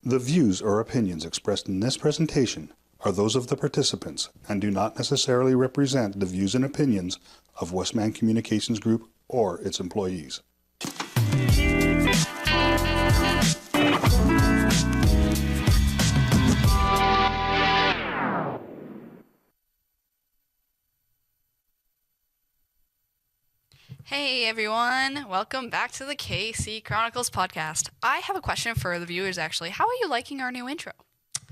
The views or opinions expressed in this presentation are those of the participants and do not necessarily represent the views and opinions of Westman Communications Group or its employees. Hey everyone, welcome back to the KC Chronicles podcast. I have a question for the viewers actually. How are you liking our new intro?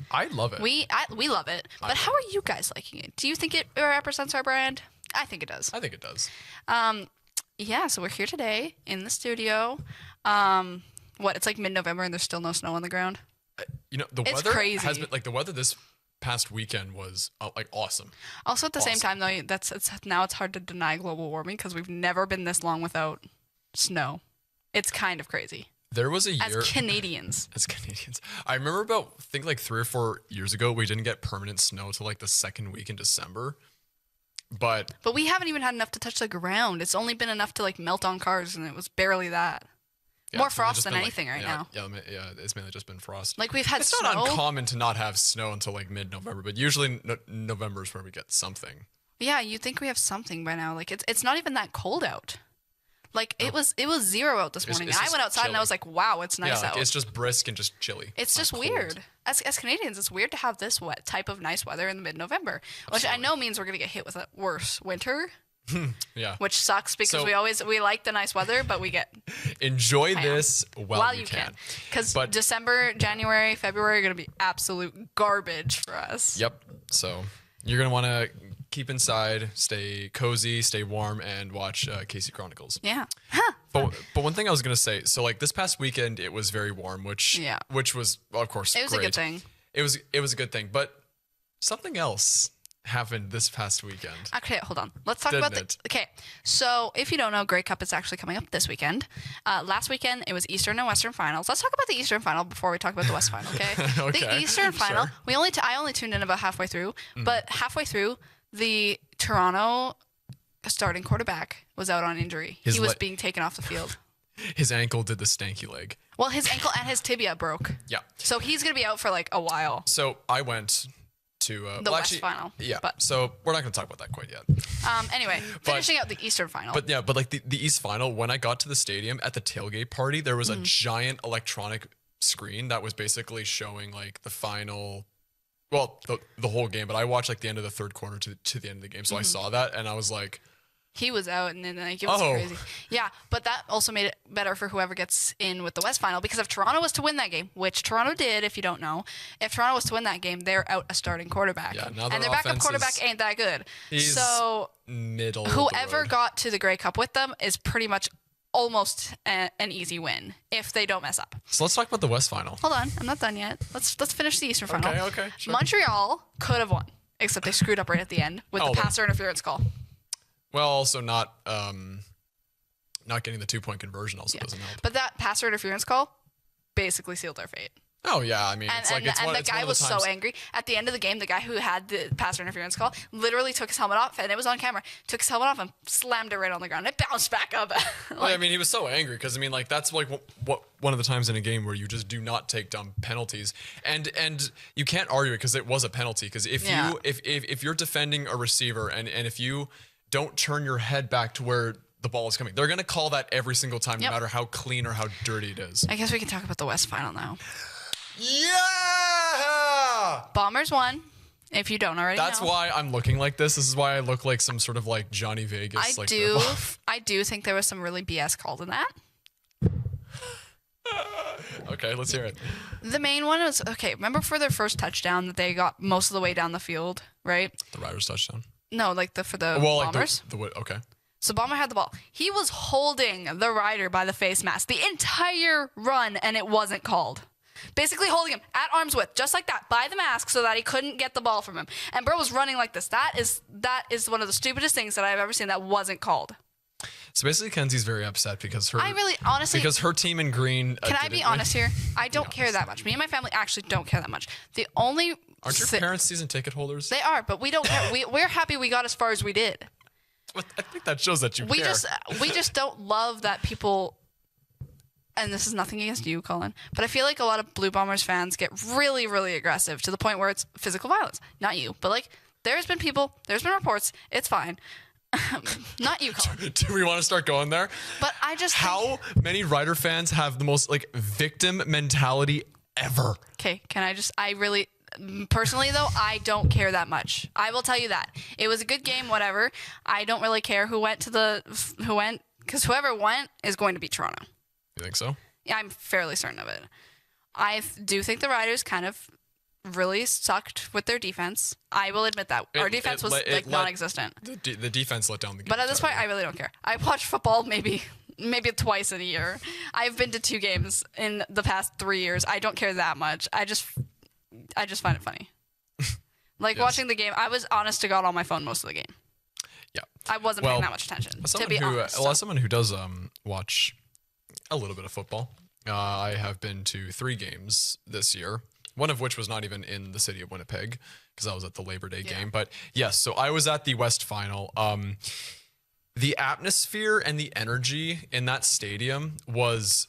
I love it. We love it, but how are you guys liking it? Do you think it represents our brand? I think it does. I think it does. Yeah, so we're here today in the studio. It's like mid-November and there's still no snow on the ground? The It's weather crazy. has been, the weather this past weekend was, awesome. Also at the same time though, it's hard to deny global warming because we've never been this long without snow. It's kind of crazy. There was a year... As Canadians. I remember I think 3 or 4 years ago, we didn't get permanent snow till the second week in December. But we haven't even had enough to touch the ground. It's only been enough to melt on cars, and it was barely that. Yeah, More frost than anything now. Yeah, it's mainly just been frost. We've had it's snow. It's not uncommon to not have snow until mid-November, but usually November is where we get something. Yeah, you'd think we have something by now. It's not even that cold out. It was 0 out this morning. And I went outside chilly. and I was like, wow, it's nice out. It's just brisk and just chilly. It's just cold. weird. As Canadians, it's weird to have this type of nice weather in the mid-November, which I know means we're going to get hit with a worse winter. Yeah. Which sucks because we like the nice weather, but we get enjoy this while you can. Because December, January, February are going to be absolute garbage for us. Yep. So you're going to want to keep inside, stay cozy, stay warm, and watch KC Chronicles. Yeah. But one thing I was going to say, so this past weekend it was very warm, which was of course it was great. A good thing. It was a good thing, but something else happened this past weekend. Okay, hold on. Let's talk about Okay, so if you don't know, Grey Cup is actually coming up this weekend. Last weekend, it was Eastern and Western finals. Let's talk about the Eastern final before we talk about the West final, okay? Okay, the Eastern final, sure. I only tuned in about halfway through, but halfway through, the Toronto starting quarterback was out on injury. He was being taken off the field. His ankle did the stanky leg. Well, his ankle and his tibia broke. Yeah. So he's going to be out for a while. So I went to the West final. Yeah. So we're not going to talk about that quite yet. Anyway, finishing out the Eastern final. But the East final, when I got to the stadium at the tailgate party, there was a giant electronic screen that was basically showing the final, well, the whole game. But I watched the end of the third quarter to the end of the game, so I saw that and I was like, he was out, and then it was crazy. Yeah, but that also made it better for whoever gets in with the West final, because if Toronto was to win that game, which Toronto did, if you don't know, if Toronto was to win that game, they're out a starting quarterback. Yeah, now and their backup quarterback ain't that good. So middle. Whoever got to the Grey Cup with them is pretty much almost an easy win if they don't mess up. So let's talk about the West final. Hold on, I'm not done yet. Let's finish the Eastern final. Okay, sure. Montreal could have won, except they screwed up right at the end with the passer interference call. Well, also not getting the 2-point conversion also doesn't help. But that passer interference call basically sealed their fate. Oh yeah, I mean, the guy was so angry at the end of the game. The guy who had the passer interference call literally took his helmet off, and it was on camera. Took his helmet off and slammed it right on the ground. It bounced back up. He was so angry because that's what one of the times in a game where you just do not take dumb penalties, and you can't argue it because it was a penalty. Because if you're defending a receiver and if you don't turn your head back to where the ball is coming, they're going to call that every single time, no matter how clean or how dirty it is. I guess we can talk about the West final now. Yeah! Bombers won, if you don't already That's know. why I'm looking like this. This is why I look like some sort of Johnny Vegas. I do think there was some really BS called in that. Okay, let's hear it. The main one was, remember for their first touchdown that they got most of the way down the field, right? The Riders touchdown? No, for the Bombers. Okay. So Bomber had the ball. He was holding the rider by the face mask the entire run, and it wasn't called. Basically holding him at arm's width, just like that, by the mask, so that he couldn't get the ball from him. And bro was running like this. That is one of the stupidest things that I've ever seen that wasn't called. So basically, Kenzie's very upset because because her team in green. Can I be honest here? I don't care that much. Me and my family actually don't care that much. Aren't your parents season ticket holders? They are, but we don't care. We're happy we got as far as we did. I think that shows that you care. We just don't love that people and this is nothing against you, Colin, but I feel like a lot of Blue Bombers fans get really, really aggressive to the point where it's physical violence. Not you, but like there's been reports. It's fine. Not you, Colin. Do we want to start going there? But I just how many Rider fans have the most like victim mentality ever? Okay, I really personally though, I don't care that much. I will tell you that. It was a good game, whatever. I don't really care who went because whoever went is going to beat Toronto. You think so? Yeah, I'm fairly certain of it. I do think the Riders kind of really sucked with their defense. I will admit that. Our defense was non-existent. The defense let down the game. But at this point, I really don't care. I watch football maybe twice in a year. I've been to 2 games in the past 3 years. I don't care that much. I just find it funny. Like yes. Watching the game, I was honest to God on my phone most of the game. Yeah. I wasn't paying that much attention, to be honest. As someone who does watch a little bit of football, I have been to 3 games this year. One of which was not even in the city of Winnipeg because I was at the Labor Day game. But yes, so I was at the West Final. The atmosphere and the energy in that stadium was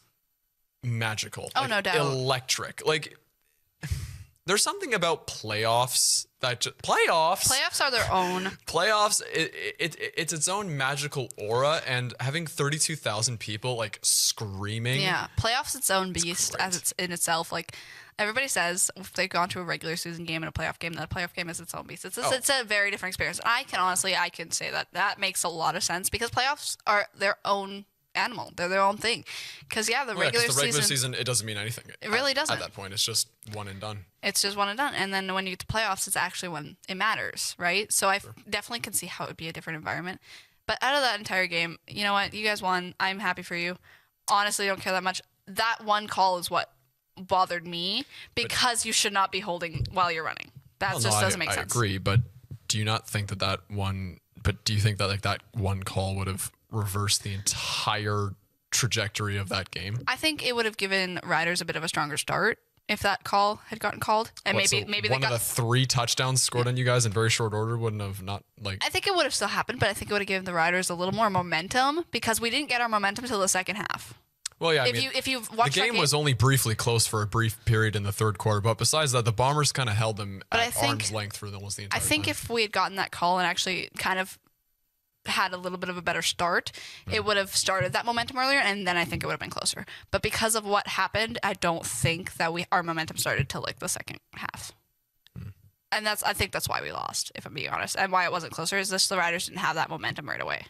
magical. Oh, no doubt. Electric. Like, there's something about playoffs that playoffs are their own. Playoffs, it's its own magical aura, and having 32,000 people like screaming. Yeah, playoffs its own beast as it's in itself. Like everybody says, if they've gone to a regular season game and a playoff game, that a playoff game is its own beast. It's a very different experience. I can say that makes a lot of sense because playoffs are their own animal. They're their own thing. Because the regular season, it doesn't mean anything. It really doesn't. At that point, it's just one and done. It's just one and done. And then when you get to playoffs, it's actually when it matters, right? So I definitely can see how it would be a different environment. But out of that entire game, you know what? You guys won. I'm happy for you. Honestly, don't care that much. That one call is what bothered me because you should not be holding while you're running. That doesn't make sense. I agree, but do you not think that one? But do you think that like that one call would have reversed the entire trajectory of that game? I think it would have given Riders a bit of a stronger start if that call had gotten called, and maybe one of the 3 touchdowns scored on you guys in very short order wouldn't have not like. I think it would have still happened, but I think it would have given the Riders a little more momentum because we didn't get our momentum till the second half. Well, yeah. If you watch the game was only briefly close for a brief period in the third quarter, but besides that, the Bombers kind of held them at arm's length for almost the entire time. I think if we had gotten that call and actually kind of had a little bit of a better start, it would have started that momentum earlier, and then I think it would have been closer. But because of what happened, I don't think that our momentum started till like the second half. And I think that's why we lost, if I'm being honest, and why it wasn't closer is just the Riders didn't have that momentum right away.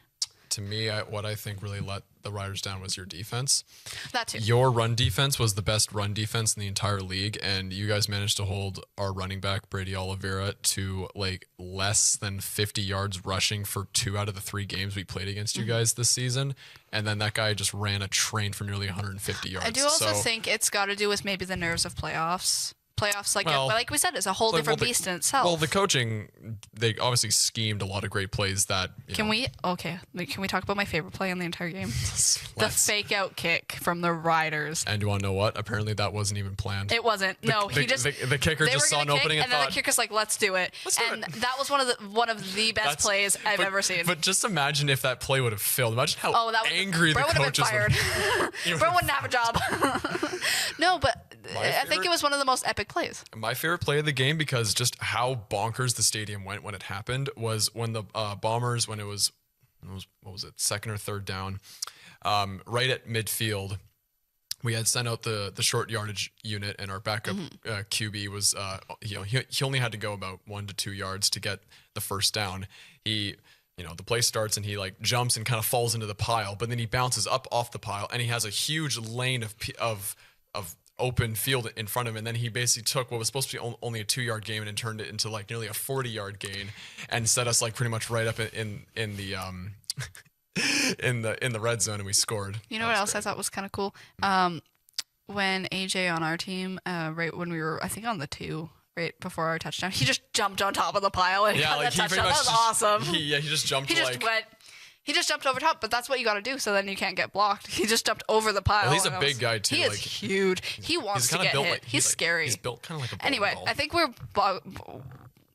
To me, what I think really let the Riders down was your defense. That too. Your run defense was the best run defense in the entire league, and you guys managed to hold our running back, Brady Oliveira, to like less than 50 yards rushing for 2 out of the 3 games we played against you guys this season. And then that guy just ran a train for nearly 150 yards. I do also think it's got to do with maybe the nerves of playoffs. Playoffs, like we said, is a whole different beast in itself. Well, the coaching, they obviously schemed a lot of great plays that. Can we talk about my favorite play in the entire game? The fake out kick from the Riders. And you want to know what? Apparently that wasn't even planned. It wasn't. The kicker just saw an opening and then the kicker's like, let's do it. That was one of the best plays I've ever seen. But just imagine if that play would have failed. Imagine how angry the coaches would have been. Bro wouldn't have a job. No, but I think it was one of the most epic plays. My favorite play of the game, because just how bonkers the stadium went when it happened, was when the Bombers, when it was what was it, second or third down, right at midfield, we had sent out the short yardage unit, and our backup QB was he only had to go about 1 to 2 yards to get the first down. The play starts and he like jumps and kind of falls into the pile, but then he bounces up off the pile and he has a huge lane of open field in front of him, and then he basically took what was supposed to be only a 2-yard gain and turned it into like nearly a 40-yard gain and set us like pretty much right up in the in the red zone, and we scored. You know what else I thought was kind of cool? When AJ on our team, right when we were, I think on the 2, right before our touchdown, he just jumped on top of the pile and got that touchdown. That was awesome. He just jumped. He just jumped over top, but that's what you got to do, so then you can't get blocked. He just jumped over the pile. Well, he's a big guy too. He is huge. He wants to get hit. He's scary. He's built kind of like a bowling Anyway, ball. I think we're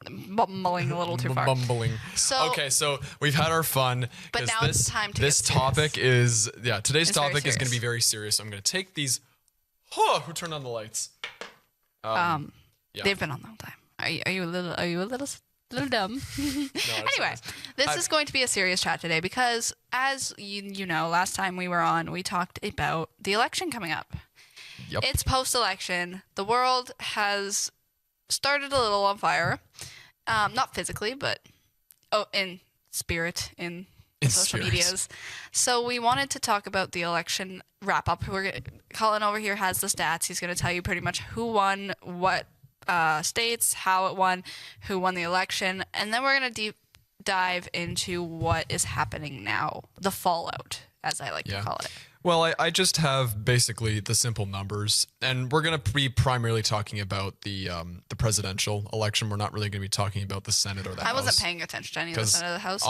bumbling a little too far. Bumbling. So okay, so we've had our fun. But 'cause now it's time to This get serious. topic is today's It's very topic is going to serious. be very serious. I'm going to take these. Oh, who turned on the lights? Yeah. They've been on the whole time. Are you a little dumb? Anyway, this is going to be a serious chat today because, as you know, last time we were on, we talked about the election coming up. Yep. It's post-election. The world has started a little on fire, not physically, but in spirit, in social spirit. medias. So we wanted to talk about the election wrap-up. Colin over here has the stats. He's going to tell you pretty much who won, what states, how it won, who won the election, and then we're going to deep dive into what is happening now, the fallout, as I like to call it. Well, I just have basically the simple numbers, and we're going to be primarily talking about the presidential election. We're not really going to be talking about the Senate or the House. I wasn't paying attention to any of the Senate or the House.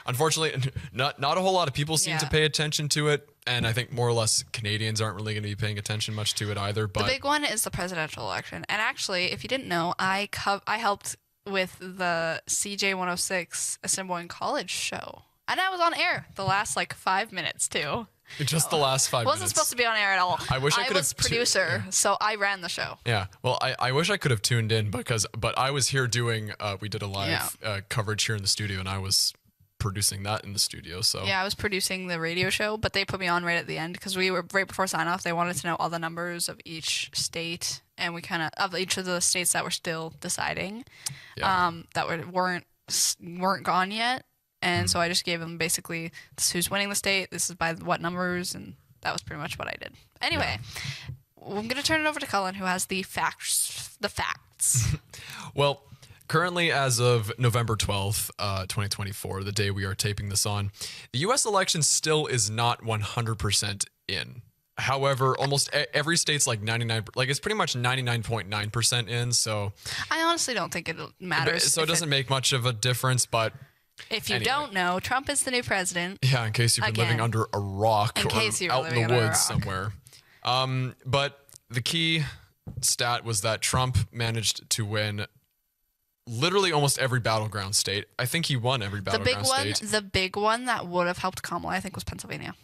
Unfortunately, not a whole lot of people seem to Yeah. pay attention to it, and I think more or less Canadians aren't really going to be paying attention much to it either. But The big one is the presidential election. And actually, if you didn't know, I helped with the CJ 106 Assiniboine College show. And I was on air the last 5 minutes too. just the last 5 minutes. Wasn't supposed to be on air at all. I wish I could was have producer, so I ran the show. Yeah, well, I wish I could have tuned in but I was here doing. We did a live coverage here in the studio, and I was producing that in the studio. So Yeah, I was producing the radio show, but they put me on right at the end because we were right before sign off. They wanted to know all the numbers of each state, and we of each of the states that were still deciding, that weren't gone yet. And so I just gave them basically this is who's winning the state, this is by what numbers, and that was pretty much what I did. Anyway, I'm going to turn it over to Cullen, who has the facts. Well, currently, as of November 12th, 2024, the day we are taping this on, the U.S. election still is not 100% in. However, almost every state's 99, it's pretty much 99.9% in. So I honestly don't think it matters. So it doesn't make much of a difference, but if you don't know, Trump is the new president. yeah, in case you've been living under a rock or out in the woods somewhere. But the key stat was that Trump managed to win literally almost every battleground state. I think he won every battleground state. The big one that would have helped Kamala, I think, was Pennsylvania.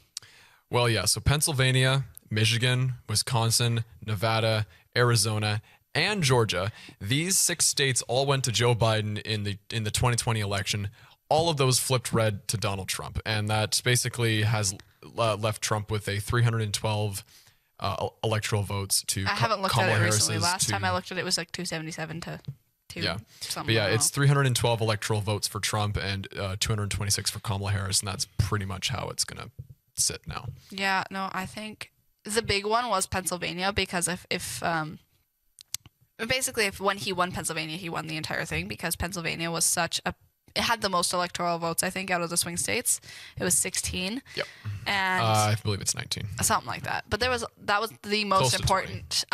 Well, yeah. So Pennsylvania, Michigan, Wisconsin, Nevada, Arizona, and Georgia. These 6 states all went to Joe Biden in the 2020 election. All of those flipped red to Donald Trump, and that basically has left Trump with a 312 electoral votes to I haven't looked Kamala at it Harris's recently. Last time I looked at it was 277 to 2. Yeah. Something. But yeah, it's 312 electoral votes for Trump and 226 for Kamala Harris, and that's pretty much how it's going to sit now. Yeah, no, I think the big one was Pennsylvania because if when he won Pennsylvania, he won the entire thing because Pennsylvania was it had the most electoral votes, I think, out of the swing states. It was 16. Yep. And I believe it's 19. something like that. But that was the Close most to important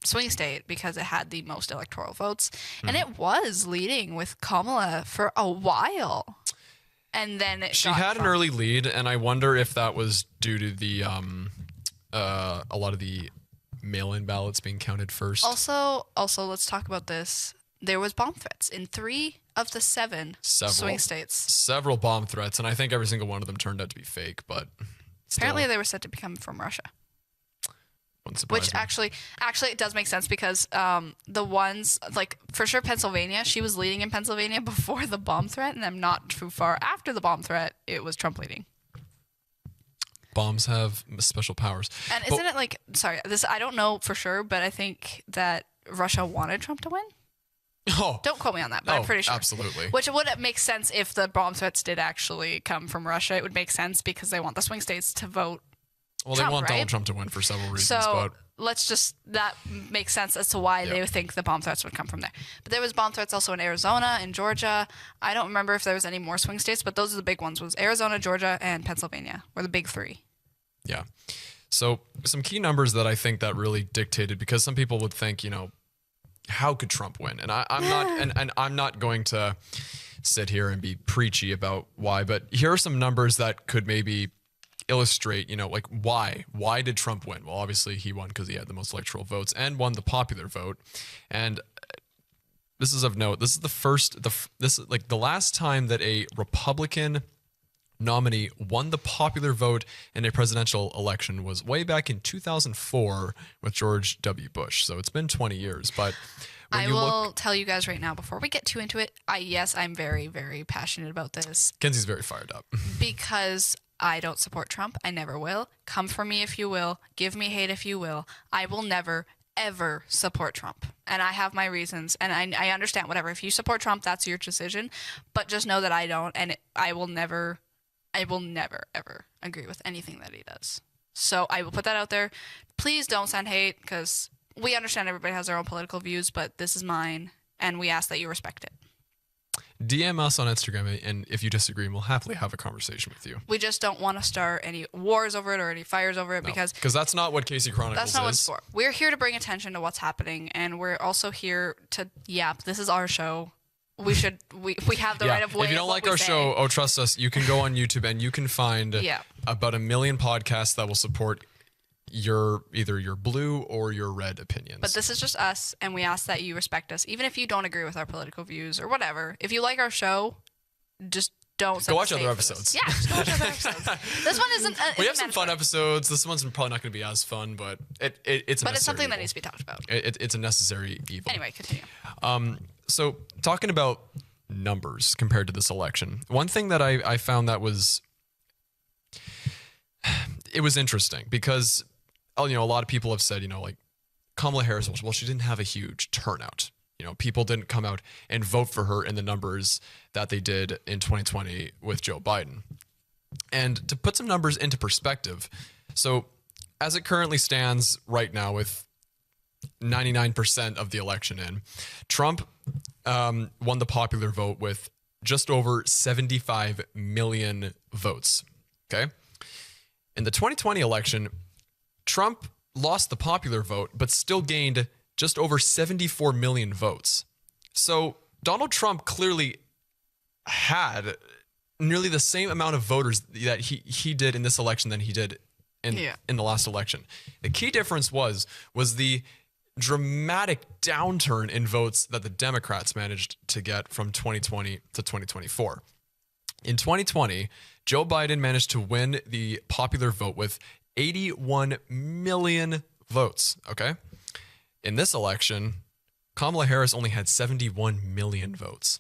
swing state because it had the most electoral votes. And it was leading with Kamala for a while. And then She had an early lead, and I wonder if that was due to the a lot of the mail-in ballots being counted first. Also, let's talk about this. There was bomb threats in 3 of the 7 swing states. Several bomb threats, and I think every single one of them turned out to be fake, but Apparently they were said to come from Russia. Which actually it does make sense because the ones, for sure Pennsylvania, she was leading in Pennsylvania before the bomb threat, and then not too far after the bomb threat, it was Trump leading. Bombs have special powers. And isn't it I don't know for sure, but I think that Russia wanted Trump to win? Oh, don't quote me on that, but I'm pretty sure. Absolutely. Which would make sense if the bomb threats did actually come from Russia. It would make sense because they want the swing states to vote. Well, Trump, they want right? Donald Trump to win for several reasons. So that makes sense as to why they would think the bomb threats would come from there. But there was bomb threats also in Arizona and Georgia. I don't remember if there was any more swing states, but those are the big ones. Was Arizona, Georgia, and Pennsylvania were the big 3. Yeah. So some key numbers that I think that really dictated, because some people would think, how could Trump win? And I'm not, and I'm not going to sit here and be preachy about why, but here are some numbers that could maybe illustrate, why did Trump win? Well, obviously he won because he had the most electoral votes and won the popular vote. And this is of note. This is this is like the last time that a Republican nominee won the popular vote in a presidential election was way back in 2004 with George W. Bush. So it's been 20 years. But I will tell you guys right now, before we get too into it, yes, I'm very, very passionate about this. Kenzie's very fired up. Because I don't support Trump. I never will. Come for me if you will. Give me hate if you will. I will never, ever support Trump. And I have my reasons. And I understand, whatever. If you support Trump, that's your decision. But just know that I don't. And I will never, ever agree with anything that he does. So I will put that out there. Please don't send hate, because we understand everybody has their own political views, but this is mine, and we ask that you respect it. DM us on Instagram, and if you disagree, we'll happily have a conversation with you. We just don't want to start any wars over it or any fires over it, because that's not what KC Chronicles is. That's not what it's for. We're here to bring attention to what's happening, and we're also here to this is our show. We should we have the right of way. If you don't like our show, trust us, you can go on YouTube and you can find about 1 million podcasts that will support either your blue or your red opinions. But this is just us, and we ask that you respect us, even if you don't agree with our political views or whatever. If you like our show, just don't go watch other episodes. Yeah, just go watch other episodes. This one isn't. We have some fun episodes. This one's probably not going to be as fun, but it's something that needs to be talked about. It's a necessary evil. Anyway, continue. So talking about numbers compared to this election, one thing that I found that was interesting, because a lot of people have said, like Kamala Harris, well, she didn't have a huge turnout. People didn't come out and vote for her in the numbers that they did in 2020 with Joe Biden. And to put some numbers into perspective, so as it currently stands right now with 99% of the election in, Trump won the popular vote with just over 75 million votes. Okay. In the 2020 election, Trump lost the popular vote, but still gained just over 74 million votes. So Donald Trump clearly had nearly the same amount of voters that he did in this election than he did in the last election. The key difference was the dramatic downturn in votes that the Democrats managed to get from 2020 to 2024. In 2020, Joe Biden managed to win the popular vote with 81 million votes, okay? In this election, Kamala Harris only had 71 million votes.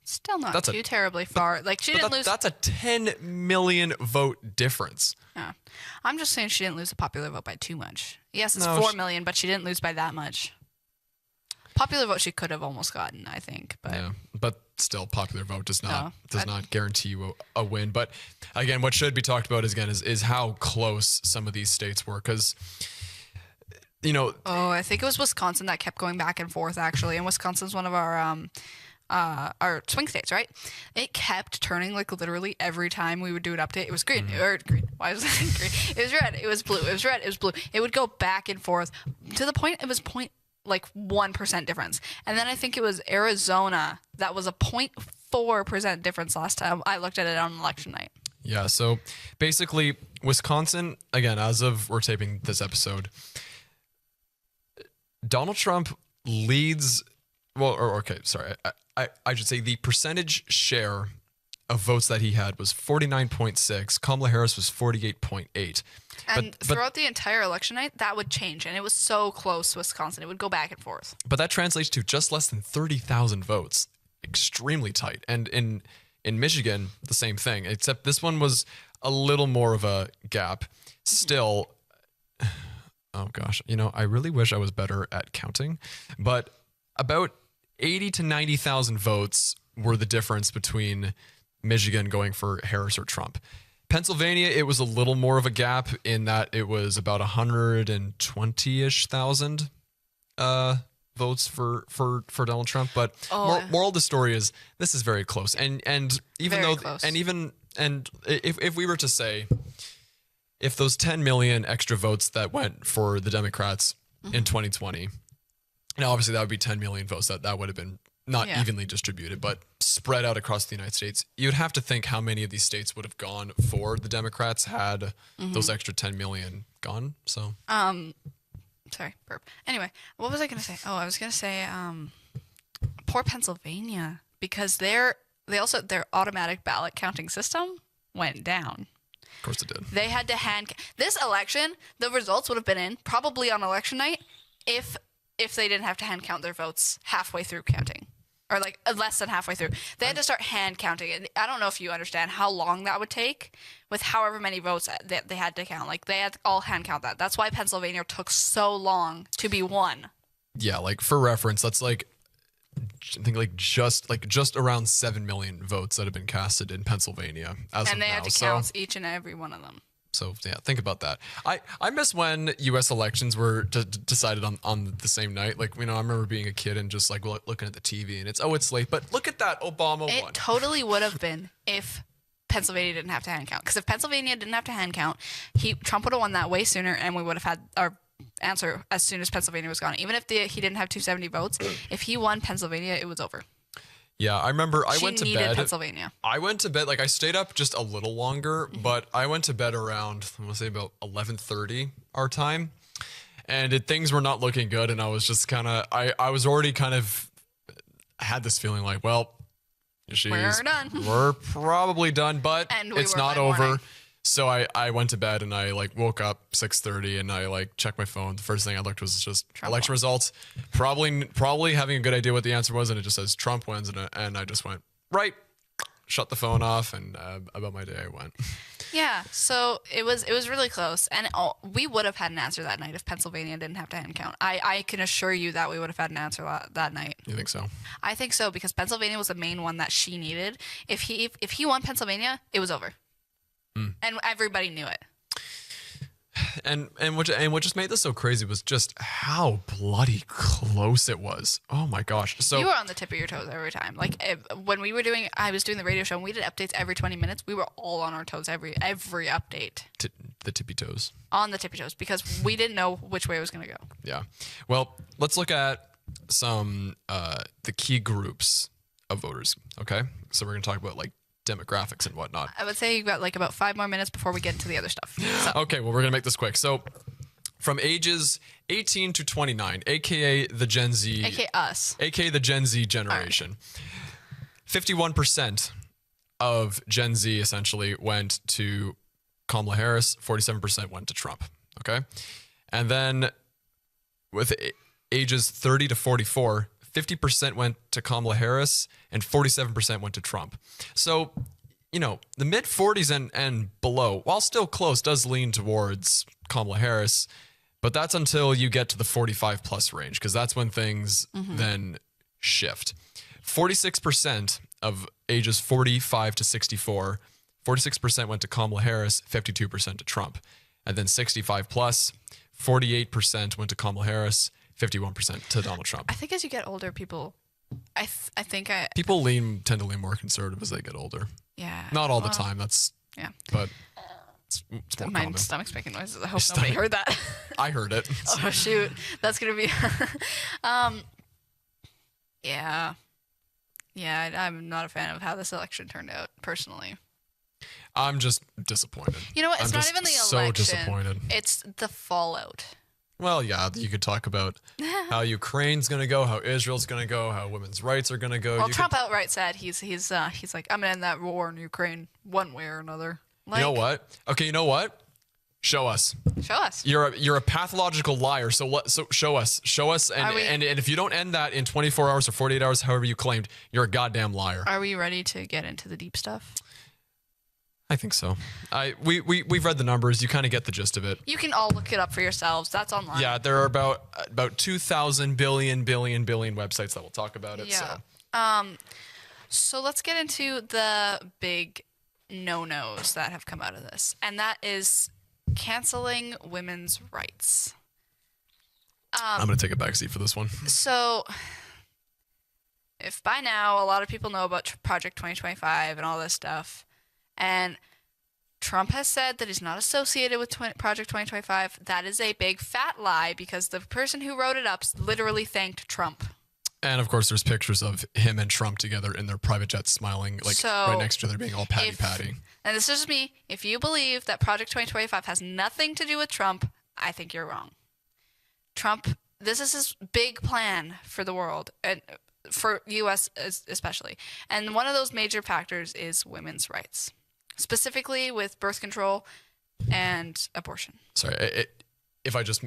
Still not too terribly far. Like, she didn't lose. That's a 10 million vote difference. Yeah. I'm just saying she didn't lose the popular vote by too much. Yes, it's 4 million, but she didn't lose by that much. Popular vote she could have almost gotten, I think. But yeah, but still, popular vote does not guarantee you a win. But again, what should be talked about is how close some of these states were, because I think it was Wisconsin that kept going back and forth, actually, and Wisconsin's one of our swing states, right? It kept turning, like, literally every time we would do an update. It was green. Why was it green? It was red. It was blue. It was red. It was blue. It would go back and forth to the point it was 1% difference. And then I think it was Arizona that was a 0.4% difference last time I looked at it on election night. Yeah. So basically, Wisconsin, again, as of we're taping this episode, Donald Trump leads. I should say the percentage share of votes that he had was 49.6. Kamala Harris was 48.8. And throughout the entire election night, that would change. And it was so close, Wisconsin. It would go back and forth. But that translates to just less than 30,000 votes. Extremely tight. And in Michigan, the same thing, except this one was a little more of a gap. Still, oh gosh, I really wish I was better at counting. But about 80 to 90,000 votes were the difference between Michigan going for Harris or Trump. Pennsylvania, it was a little more of a gap in that it was about 120-ish thousand votes for Donald Trump. But moral of the story is this is very close. And even very though close. and if we were to say, if those 10 million extra votes that went for the Democrats in 2020. Now, obviously, that would be 10 million votes. That would have been not evenly distributed, but spread out across the United States. You'd have to think how many of these states would have gone for the Democrats had those extra 10 million gone. So, sorry, burp. Anyway, what was I going to say? Oh, I was going to say, poor Pennsylvania, because their automatic ballot counting system went down. Of course it did. They had to this election. The results would have been in probably on election night if they didn't have to hand count their votes halfway through counting, or like less than halfway through. They had to start hand counting, and I don't know if you understand how long that would take with however many votes that they had to count. Like, they had to all hand count that. That's why Pennsylvania took so long to be won. Yeah, like for reference, that's like, I think just around 7 million votes that have been casted in Pennsylvania as of now. And they had to count each and every one of them. So yeah, think about that. I miss when U.S. elections were decided on the same night. Like, I remember being a kid and just like looking at the TV and it's late, but look at that, Obama won. It totally would have been if Pennsylvania didn't have to hand count. Because if Pennsylvania didn't have to hand count, Trump would have won that way sooner, and we would have had our answer as soon as Pennsylvania was gone. Even if he didn't have 270 votes, if he won Pennsylvania, it was over. Yeah, I remember I went to bed. Pennsylvania. I went to bed, like I stayed up just a little longer, but I went to bed around, I'm going to say about 11:30 our time. And things were not looking good. And I was just I was already had this feeling like, well, we're done. We're probably done, but it's not over. Morning. So I went to bed and I woke up 6:30 and I checked my phone. The first thing I looked was just Trump election won. Results. Probably having a good idea what the answer was, and it just says Trump wins, and I just went right, shut the phone off, and about my day I went. Yeah, so it was really close, and we would have had an answer that night if Pennsylvania didn't have to hand count. I can assure you that we would have had an answer that night. You think so? I think so, because Pennsylvania was the main one that she needed. If he won Pennsylvania, it was over. And everybody knew it. And what just made this so crazy was just how bloody close it was. Oh my gosh! So you were on the tip of your toes every time. Like, when I was doing the radio show and we did updates every 20 minutes. We were all on our toes every update. The tippy toes. On the tippy toes, because we didn't know which way it was going to go. Yeah. Well, let's look at some the key groups of voters. Okay, so we're gonna talk about demographics and whatnot. I would say you've got about 5 more minutes before we get into the other stuff. So. Okay, well, we're going to make this quick. So from ages 18 to 29, aka the Gen Z. AKA us. AKA the Gen Z generation. 51% of Gen Z essentially went to Kamala Harris. 47% went to Trump. Okay? And then with ages 30 to 44, 50% went to Kamala Harris and 47% went to Trump. So, the mid 40s and below, while still close, does lean towards Kamala Harris. But that's until you get to the 45 plus range, because that's when things then shift. 46% of ages 45 to 64, 46% went to Kamala Harris, 52% to Trump. And then 65 plus, 48% went to Kamala Harris, 51% to Donald Trump. I think as you get older, people, people tend to lean more conservative as they get older. Yeah. Not all the time. That's yeah. But it's more my common. stomach's making noises. I hope nobody heard that. I heard it. Oh shoot, that's gonna be. Yeah. I'm not a fan of how this election turned out personally. I'm just disappointed. You know what? It's not even the election. So disappointed. It's the fallout. Well, yeah, you could talk about how Ukraine's going to go, how Israel's going to go, how women's rights are going to go. Well, Trump outright said he's like, I'm going to end that war in Ukraine one way or another. You know what? Okay, you know what? Show us. Show us. You're a pathological liar. So show us, and if you don't end that in 24 hours or 48 hours, however you claimed, you're a goddamn liar. Are we ready to get into the deep stuff? I think so. We've read the numbers. You kind of get the gist of it. You can all look it up for yourselves. That's online. Yeah, there are about 2,000 billion websites that will talk about it. Yeah. So let's get into the big no-nos that have come out of this, and that is canceling women's rights. I'm going to take a backseat for this one. So, if by now a lot of people know about Project 2025 and all this stuff, and Trump has said that he's not associated with Project 2025, that is a big fat lie, because the person who wrote it up literally thanked Trump. And of course, there's pictures of him and Trump together in their private jet smiling, right next to each other, being all patty. And this is me. If you believe that Project 2025 has nothing to do with Trump, I think you're wrong. Trump, this is his big plan for the world. And for U.S. especially. And one of those major factors is women's rights, specifically with birth control and abortion. Sorry, if I just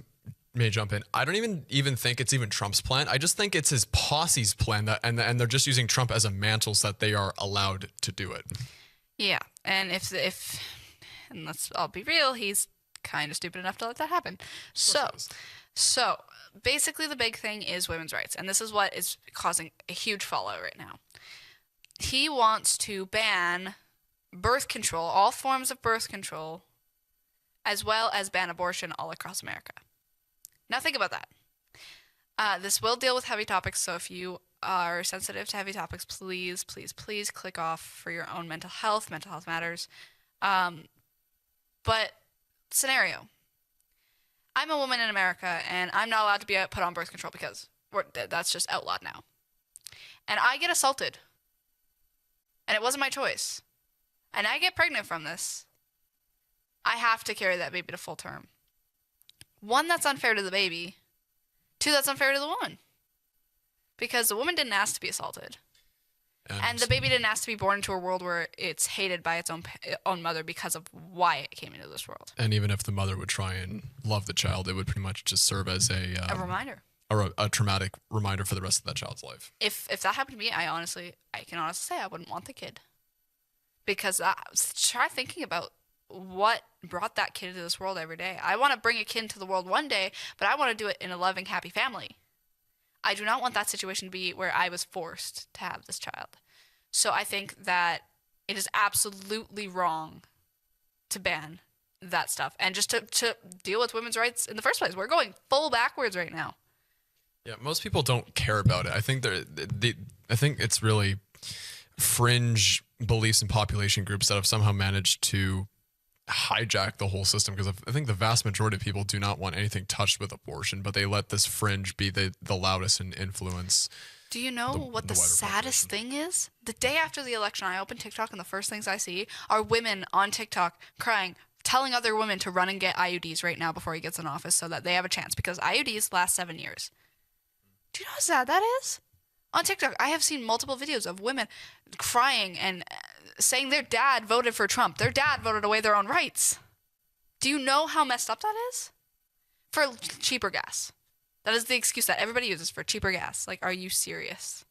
may jump in, I don't even think it's even Trump's plan. I just think it's his posse's plan and they're just using Trump as a mantle so that they are allowed to do it. Yeah, and and I'll be real, he's kind of stupid enough to let that happen. So basically the big thing is women's rights, and this is what is causing a huge fallout right now. He wants to ban birth control, all forms of birth control, as well as ban abortion all across America. Now think about that. This will deal with heavy topics, so if you are sensitive to heavy topics, please, please, please click off for your own mental health. Mental health matters. But scenario. I'm a woman in America, and I'm not allowed to be put on birth control because that's just outlawed now. And I get assaulted. And it wasn't my choice. And I get pregnant from this. I have to carry that baby to full term. 1, that's unfair to the baby. 2, that's unfair to the woman. Because the woman didn't ask to be assaulted. And the baby didn't ask to be born into a world where it's hated by its own mother because of why it came into this world. And even if the mother would try and love the child, it would pretty much just serve as a reminder. Or a traumatic reminder for the rest of that child's life. If that happened to me, I can honestly say I wouldn't want the kid. Because try thinking about what brought that kid into this world every day. I want to bring a kid into the world one day, but I want to do it in a loving, happy family. I do not want that situation to be where I was forced to have this child. So I think that it is absolutely wrong to ban that stuff and just to deal with women's rights in the first place. We're going full backwards right now. Yeah, most people don't care about it. I think I think it's really fringe beliefs and population groups that have somehow managed to hijack the whole system, because I think the vast majority of people do not want anything touched with abortion, but they let this fringe be the loudest and influence. Do you know what the saddest thing is? The day after the election, I open TikTok and the first things I see are women on TikTok crying, telling other women to run and get IUDs right now before he gets in office so that they have a chance, because IUDs last 7 years. Do you know how sad that is? On TikTok, I have seen multiple videos of women crying and saying their dad voted for Trump. Their dad voted away their own rights. Do you know how messed up that is? For cheaper gas. That is the excuse that everybody uses for cheaper gas. Like, are you serious?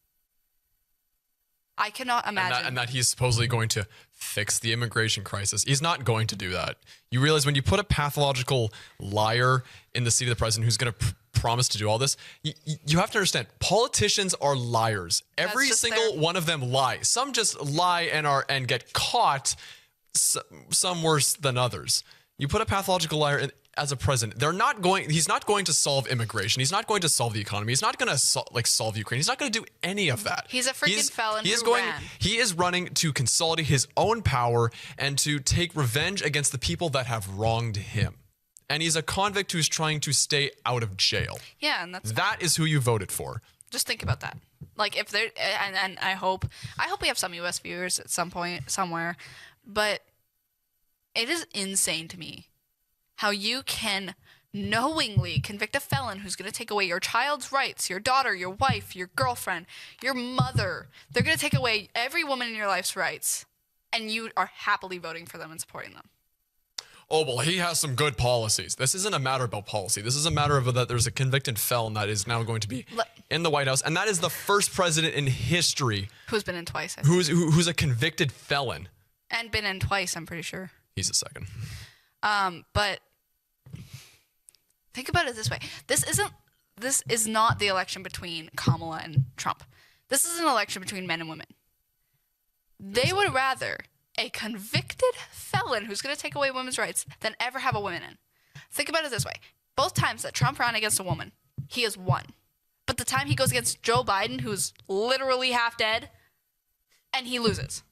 I cannot imagine. And that he's supposedly going to fix the immigration crisis. He's not going to do that. You realize when you put a pathological liar in the seat of the president who's going to promise to do all this, you have to understand, politicians are liars. Every single one of them lie. Some just lie and get caught, some worse than others. You put a pathological liar in as a president, he's not going to solve immigration. He's not going to solve the economy. He's not going to solve Ukraine. He's not going to do any of that. He's a freaking felon ran. He is running to consolidate his own power and to take revenge against the people that have wronged him. And he's a convict who's trying to stay out of jail. Yeah, and that is who you voted for. Just think about that. Like, if there, and I hope we have some U.S. viewers at some point somewhere, but it is insane to me how you can knowingly convict a felon who's going to take away your child's rights, your daughter, your wife, your girlfriend, your mother. They're going to take away every woman in your life's rights, and you are happily voting for them and supporting them. Oh, well, he has some good policies. This isn't a matter about policy. This is a matter of that there's a convicted felon that is now going to be in the White House, and that is the first president in history who's been in twice. Who's a convicted felon. And been in twice, I'm pretty sure. He's a second. But think about it this way. This is not the election between Kamala and Trump. This is an election between men and women. They would rather a convicted felon who's going to take away women's rights than ever have a woman in. Think about it this way. Both times that Trump ran against a woman, he has won. But the time he goes against Joe Biden, who's literally half dead, and he loses.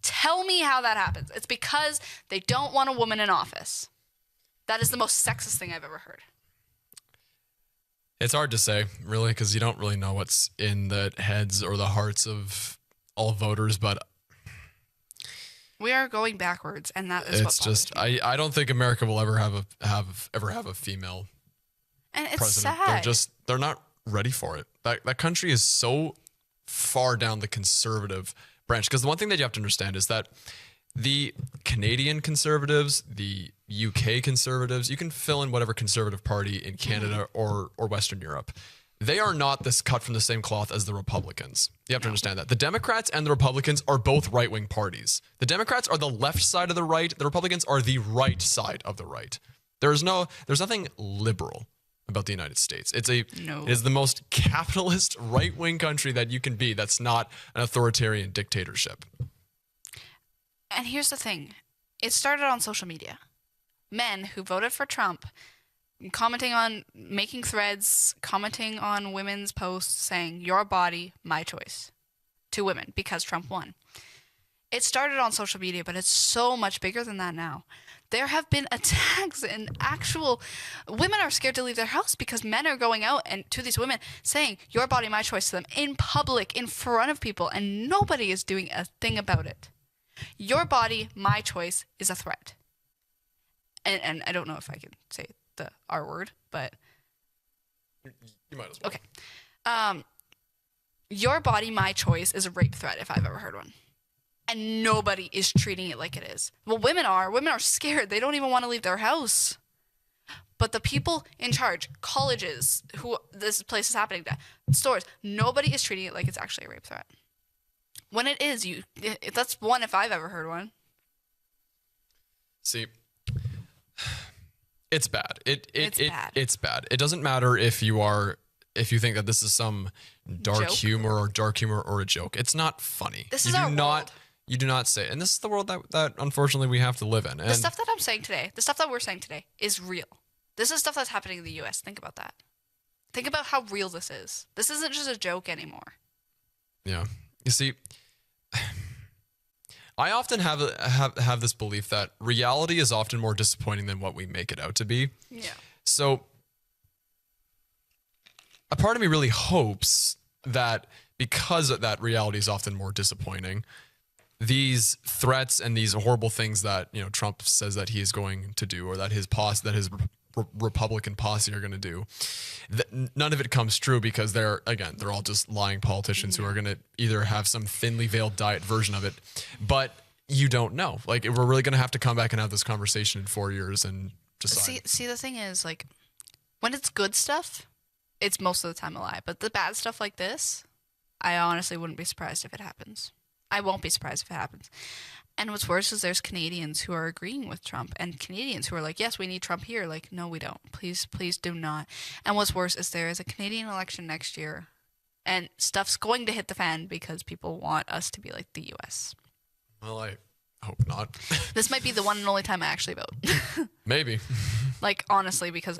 Tell me how that happens. It's because they don't want a woman in office. That is the most sexist thing I've ever heard. It's hard to say, really, because you don't really know what's in the heads or the hearts of all voters, but we are going backwards, and that is it's just I don't think America will ever have a female and it's president. Sad. They're not ready for it. That country is so far down the conservative branch. Because the one thing that you have to understand is that the Canadian conservatives, the UK conservatives, you can fill in whatever conservative party in Canada or Western Europe. They are not this cut from the same cloth as the Republicans. You have to understand that. The Democrats and the Republicans are both right-wing parties. The Democrats are the left side of the right. The Republicans are the right side of the right. There's nothing liberal about the United States. It is the most capitalist right-wing country that you can be that's not an authoritarian dictatorship. And here's the thing. It started on social media. Men who voted for Trump making threads, commenting on women's posts saying, your body, my choice, to women because Trump won. It started on social media, but it's so much bigger than that now. There have been attacks and women are scared to leave their house because men are going out and to these women saying, your body, my choice to them in public, in front of people, and nobody is doing a thing about it. Your body, my choice is a threat. And I don't know if I can say the R word, but you might as well. Okay. Your body, my choice is a rape threat if I've ever heard one. And nobody is treating it like it is. Well, women are. Women are scared. They don't even want to leave their house. But the people in charge, colleges, who this place is happening to, stores, nobody is treating it like it's actually a rape threat. When it is, that's one if I've ever heard one. See, it's bad. It's bad. It's bad. It doesn't matter if you think that this is some dark humor or a joke. It's not funny. This is our world. You do not say, and this is the world that unfortunately we have to live in. And the stuff that I'm saying today, the stuff that we're saying today is real. This is stuff that's happening in the U.S. Think about that. Think about how real this is. This isn't just a joke anymore. Yeah. You see, I often have this belief that reality is often more disappointing than what we make it out to be. Yeah. So a part of me really hopes that because that reality is often more disappointing, these threats and these horrible things that Trump says that he is going to do, or that his Republican posse are going to do, none of it comes true because they're all just lying politicians who are going to either have some thinly veiled diet version of it. But you don't know. Like, we're really going to have to come back and have this conversation in 4 years and decide. See, the thing is, like, when it's good stuff, it's most of the time a lie. But the bad stuff like this, I honestly wouldn't be surprised if it happens. I won't be surprised if it happens. And what's worse is there's Canadians who are agreeing with Trump and Canadians who are like, yes, we need Trump here. Like, no, we don't. Please do not. And what's worse is there is a Canadian election next year and stuff's going to hit the fan because people want us to be like the U.S. Well, I hope not. This might be the one and only time I actually vote. Maybe. Like, honestly, because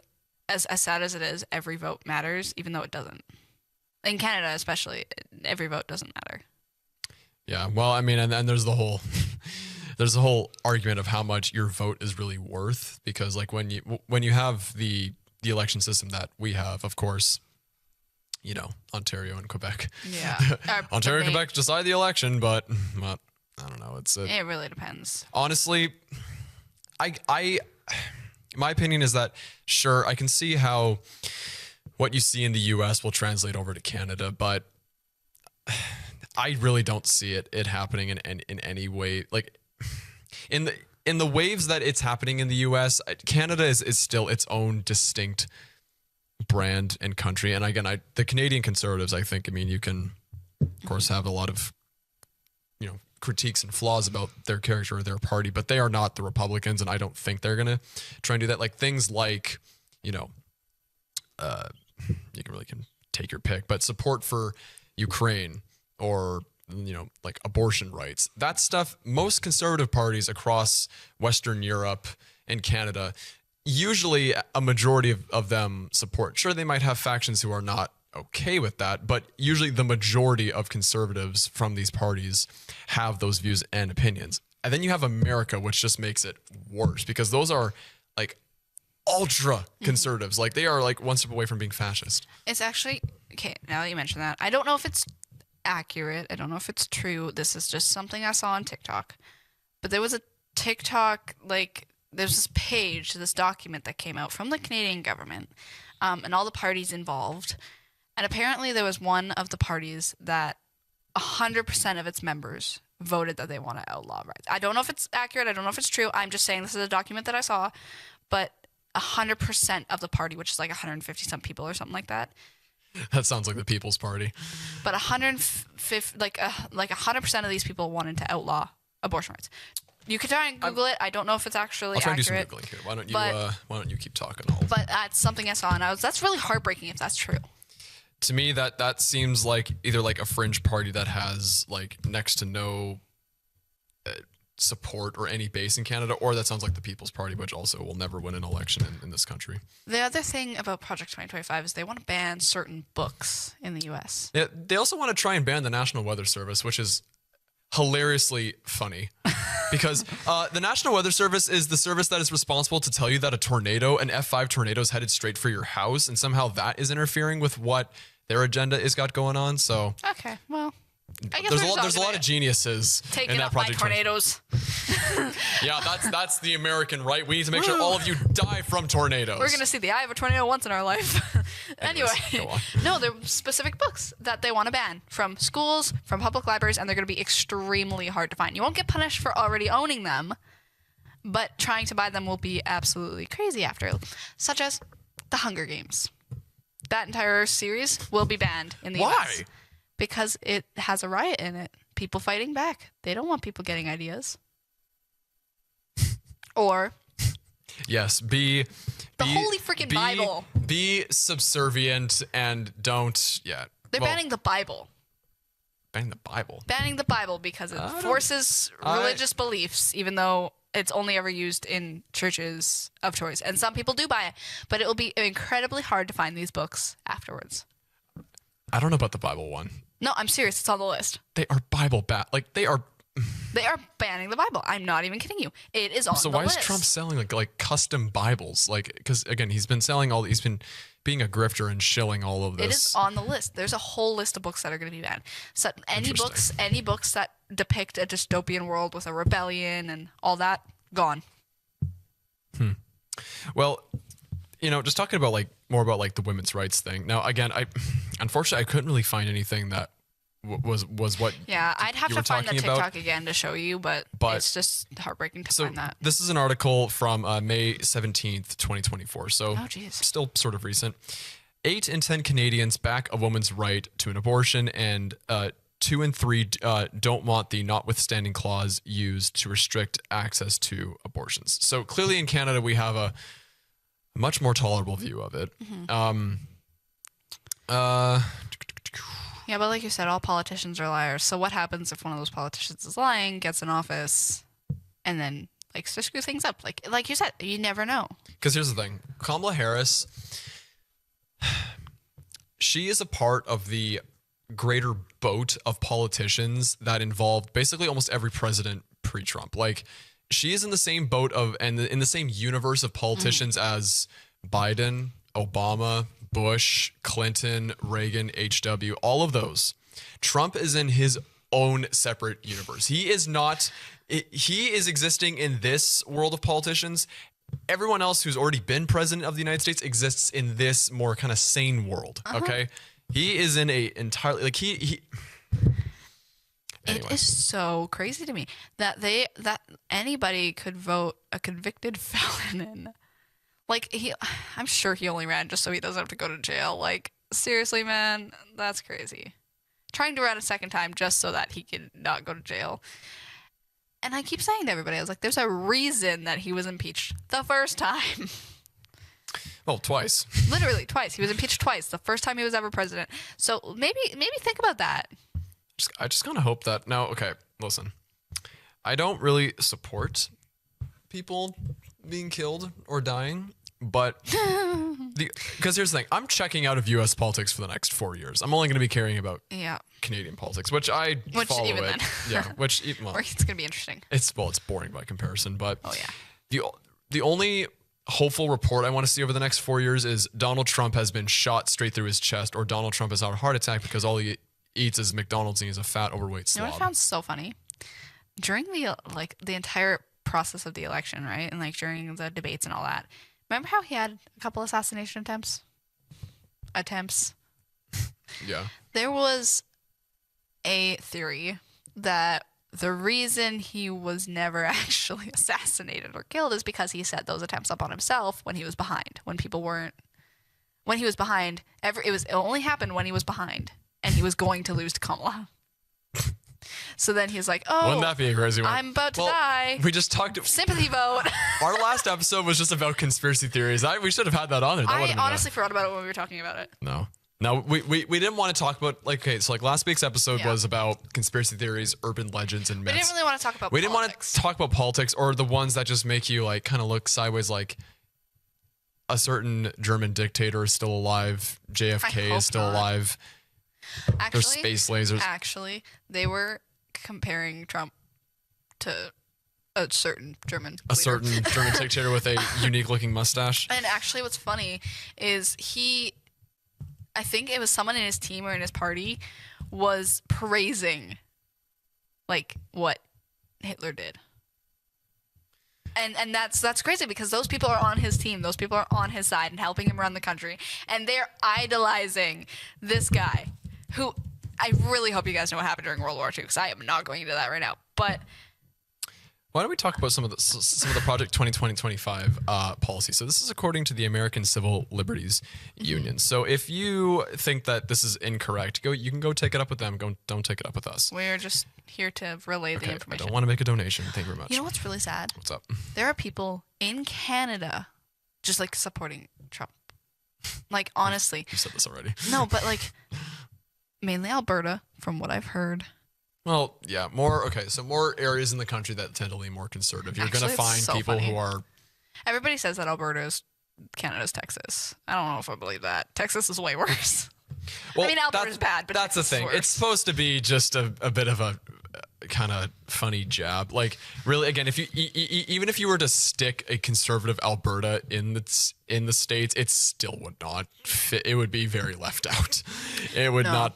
as sad as it is, every vote matters, even though it doesn't. In Canada especially, every vote doesn't matter. Yeah, well, I mean, and then there's the whole argument of how much your vote is really worth, because like when you have the election system that we have, of course, Ontario and Quebec. Yeah. Ontario and Quebec decide the election, but well, I don't know. It really depends. Honestly, my opinion is that sure, I can see how what you see in the US will translate over to Canada, but I really don't see it happening in any way. Like in the waves that it's happening in the US, Canada is still its own distinct brand and country. And again, the Canadian Conservatives, I think, you can of course have a lot of critiques and flaws about their character or their party, but they are not the Republicans, and I don't think they're gonna try and do that. Like things like you can take your pick, but support for Ukraine, or like abortion rights, that stuff, most conservative parties across Western Europe and Canada, usually a majority of them support. Sure, they might have factions who are not okay with that, but usually the majority of conservatives from these parties have those views and opinions. And then you have America, which just makes it worse, because those are like ultra conservatives. Like they are like one step away from being fascist. It's actually, okay, now that you mention that, I don't know if it's accurate. I don't know if it's true. This is just something I saw on TikTok. But there was a TikTok, there's this page, this document that came out from the Canadian government, and all the parties involved. And apparently there was one of the parties that 100% of its members voted that they want to outlaw rights. I don't know if it's accurate. I don't know if it's true. I'm just saying this is a document that I saw. But 100% of the party, which is like 150 some people or something like that. That sounds like the People's Party. But 150, like 100% of these people wanted to outlaw abortion rights. You could try and Google it. I don't know if it's actually I'll try accurate. and do some Googling here. Why don't you keep talking? But that's something I saw, and that's really heartbreaking if that's true. To me, that seems like either like a fringe party that has like next to no support or any base in Canada, or that sounds like the People's Party, which also will never win an election in this country. The other thing about Project 2025 is they want to ban certain books in the U.S. Yeah, they also want to try and ban the National Weather Service, which is hilariously funny. Because the National Weather Service is the service that is responsible to tell you that a tornado, an F5 tornado, is headed straight for your house, and somehow that is interfering with what their agenda is got going on. So okay, well, I guess there's a lot of geniuses taking in that up by project. tornadoes. Yeah, that's the American right. We need to make sure all of you die from tornadoes. We're gonna see the eye of a tornado once in our life. Anyway, go on. no, there are specific books that they want to ban from schools, from public libraries, and they're gonna be extremely hard to find. You won't get punished for already owning them, but trying to buy them will be absolutely crazy after, such as The Hunger Games. That entire series will be banned in the US. Why? Because it has a riot in it. People fighting back. They don't want people getting ideas. Or yes, be holy freaking Bible. Be subservient and don't. Yeah, They're banning the Bible. Banning the Bible. Banning the Bible because it forces religious beliefs, even though it's only ever used in churches of choice. And some people do buy it, but it will be incredibly hard to find these books afterwards. I don't know about the Bible one. No, I'm serious. It's on the list. They are Bible they are. They are banning the Bible. I'm not even kidding you. It is on the list. So why is Trump selling like custom Bibles? Like, because again, he's been being a grifter and shilling all of this. It is on the list. There's a whole list of books that are going to be banned. So any books that depict a dystopian world with a rebellion and all that, gone. Well, just talking about more about the women's rights thing. Now, again, unfortunately I couldn't really find anything that was what. Yeah, I'd have you to were find the talking TikTok about. again to show you, but it's just heartbreaking to find that. This is an article from May 17th, 2024. So still sort of recent. 8 in 10 Canadians back a woman's right to an abortion, and 2 in 3 don't want the notwithstanding clause used to restrict access to abortions. So clearly in Canada, we have a much more tolerable view of it. Mm-hmm. Yeah, but like you said, all politicians are liars. So what happens if one of those politicians is lying, gets in office, and then likes to screw things up? Like you said, you never know. Because here's the thing. Kamala Harris, she is a part of the greater boat of politicians that involved basically almost every president pre-Trump. Like, she is in the same boat and in the same universe of politicians as Biden, Obama, Bush, Clinton, Reagan, HW, all of those. Trump is in his own separate universe. He is existing in this world of politicians. Everyone else who's already been president of the United States exists in this more kind of sane world. Okay. He is in a entirely Anyway. It is so crazy to me that anybody could vote a convicted felon in. I'm sure he only ran just so he doesn't have to go to jail. Like, seriously, man, that's crazy. Trying to run a second time just so that he can not go to jail. And I keep saying to everybody, I was like, there's a reason that he was impeached the first time. Well, twice. Literally twice. He was impeached twice. The first time he was ever president. So maybe think about that. I just kind of hope that now. Okay, listen, I don't really support people being killed or dying, but because here's the thing, I'm checking out of U.S. politics for the next 4 years. I'm only going to be caring about Canadian politics, which follow even it. Then. Yeah, which it's going to be interesting. It's boring by comparison, but the only hopeful report I want to see over the next 4 years is Donald Trump has been shot straight through his chest, or Donald Trump has had a heart attack because all he eats is McDonald's and he's a fat, overweight slob. You know what I found so funny? During the entire process of the election, right? And during the debates and all that. Remember how he had a couple assassination attempts? Yeah. There was a theory that the reason he was never actually assassinated or killed is because he set those attempts up on himself when he was behind. When people weren't. When he was behind, it only happened when he was behind, and he was going to lose to Kamala. So then he was like, "Oh, wouldn't that be a crazy one? I'm about to die." We just talked. Sympathy vote. Our last episode was just about conspiracy theories. We should have had that on there. That I would've been honestly forgot about it when we were talking about it. No, we didn't want to talk about so last week's episode was about conspiracy theories, urban legends, and myths. We didn't really want to talk about. We didn't want politics. to talk about politics or the ones that just make you like kind of look sideways, like a certain German dictator is still alive, JFK is still not. alive. Actually, There's space lasers. Actually, they were comparing Trump to a certain German leader. Certain German dictator with a unique-looking mustache. And actually, what's funny is I think it was someone in his team or in his party was praising, like, what Hitler did. And that's crazy because those people are on his team. Those people are on his side and helping him run the country. And they're idolizing this guy who I really hope you guys know what happened during World War II because I am not going into that right now. But why don't we talk about some of the Project 2020-25 policy? So this is according to the American Civil Liberties Union. So if you think that this is incorrect, you can go take it up with them. Don't take it up with us. we're just here to relay the I information. don't want to make a donation. Thank you very much. You know what's really sad? What's up? There are people in Canada just like supporting Trump. Like, honestly. You said this already. No, but like mainly Alberta, from what I've heard. Well, yeah, more areas in the country that tend to lean more conservative. You're going to Actually, find it's so people funny. who are. Everybody says that Alberta is Canada's Texas. I don't know if I believe that. Texas is way worse. Well, I mean, Alberta's bad, but that's Texas the is thing. worse. It's supposed to be just a bit of a kind of funny jab. Like, really, again, if you even if you were to stick a conservative Alberta in the states, it still would not fit. It would be very left out. It would not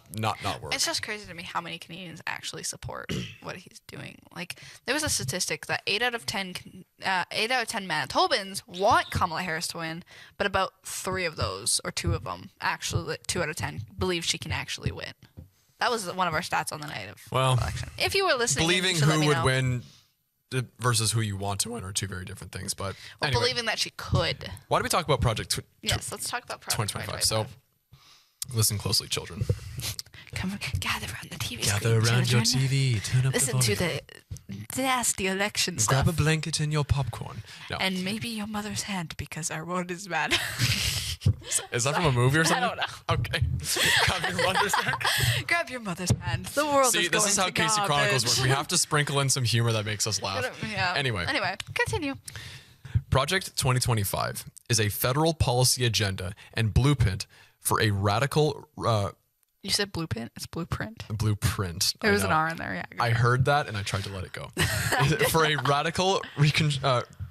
work. It's just crazy to me how many Canadians actually support what he's doing. Like, there was a statistic that 8 out of 10 Manitobans want Kamala Harris to win, but about 3 of those, or 2 of them, actually 2 out of 10, believe she can actually win. That was one of our stats on the night of election. If you were listening, Believing you should let who me would know. win versus who you want to win are two very different things. But Well, anyway, believing that she could. why don't we talk about Project Yes, let's talk about Project 2025? So, listen closely, children. Come gather around the TV Gather screen, around your children. TV. Turn up Listen the to volume. the nasty election Grab stuff. a blanket and your popcorn. No. And maybe your mother's hand because our world is bad. Is that from a movie or something? I don't know. Okay. Grab your mother's hand. Grab your mother's hand. The world See, is going this is how to Casey Chronicles garbage. work. We have to sprinkle in some humor that makes us laugh. Yeah. Anyway, Continue. Project 2025 is a federal policy agenda and blueprint for a radical You said blueprint. It's blueprint. blueprint. There was I an know. R in there. Yeah. I heard that and I tried to let it go. For a radical